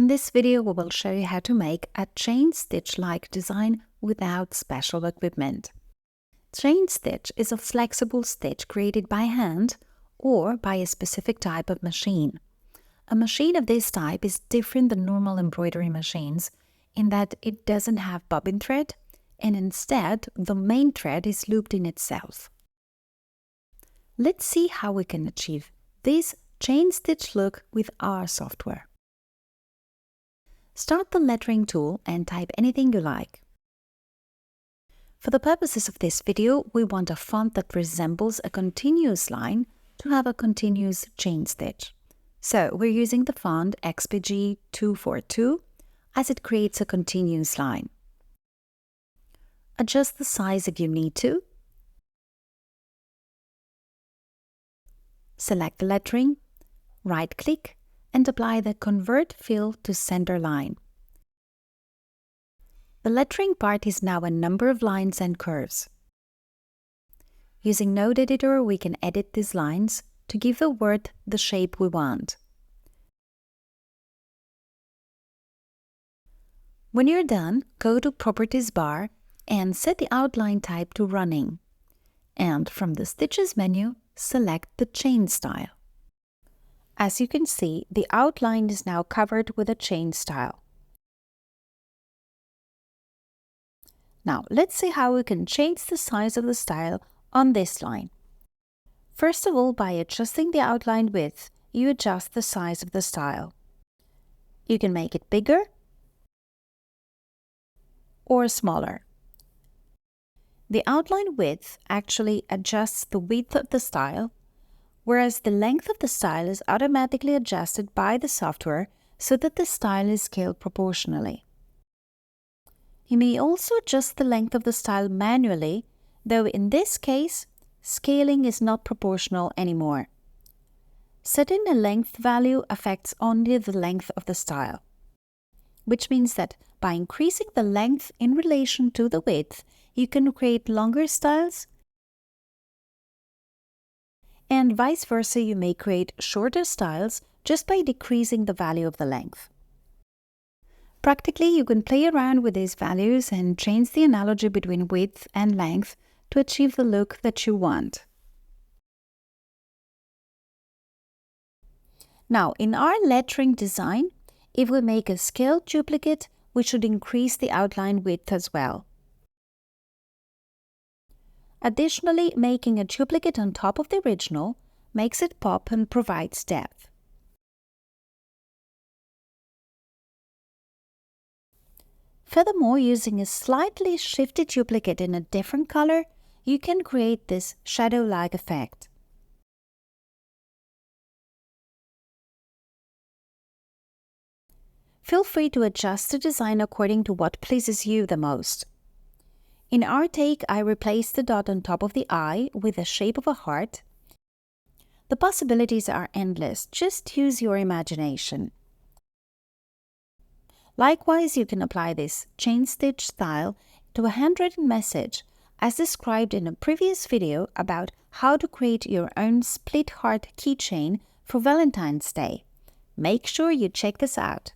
In this video, we will show you how to make a chain stitch-like design without special equipment. Chain stitch is a flexible stitch created by hand or by a specific type of machine. A machine of this type is different than normal embroidery machines in that it doesn't have bobbin thread, and instead the main thread is looped in itself. Let's see how we can achieve this chain stitch look with our software. Start the lettering tool and type anything you like. For the purposes of this video, we want a font that resembles a continuous line to have a continuous chain stitch. So we're using the font XPG 242 as it creates a continuous line. Adjust the size if you need to. Select the lettering, right-click, and apply the Convert Fill to Center line. The lettering part is now a number of lines and curves. Using Node Editor, we can edit these lines to give the word the shape we want. When you're done, go to Properties bar and set the outline type to Running. And from the Stitches menu, select the chain style. As you can see, the outline is now covered with a chain style. Now, let's see how we can change the size of the style on this line. First of all, by adjusting the outline width, you adjust the size of the style. You can make it bigger or smaller. The outline width actually adjusts the width of the style, whereas the length of the style is automatically adjusted by the software so that the style is scaled proportionally. You may also adjust the length of the style manually, though in this case, scaling is not proportional anymore. Setting a length value affects only the length of the style, which means that by increasing the length in relation to the width, you can create longer styles, and vice versa, you may create shorter styles just by decreasing the value of the length. Practically, you can play around with these values and change the analogy between width and length to achieve the look that you want. Now, in our lettering design, if we make a scaled duplicate, we should increase the outline width as well. Additionally, making a duplicate on top of the original makes it pop and provides depth. Furthermore, using a slightly shifted duplicate in a different color, you can create this shadow-like effect. Feel free to adjust the design according to what pleases you the most. In our take, I replaced the dot on top of the eye with the shape of a heart. The possibilities are endless, just use your imagination. Likewise, you can apply this chain stitch style to a handwritten message, as described in a previous video about how to create your own split heart keychain for Valentine's Day. Make sure you check this out.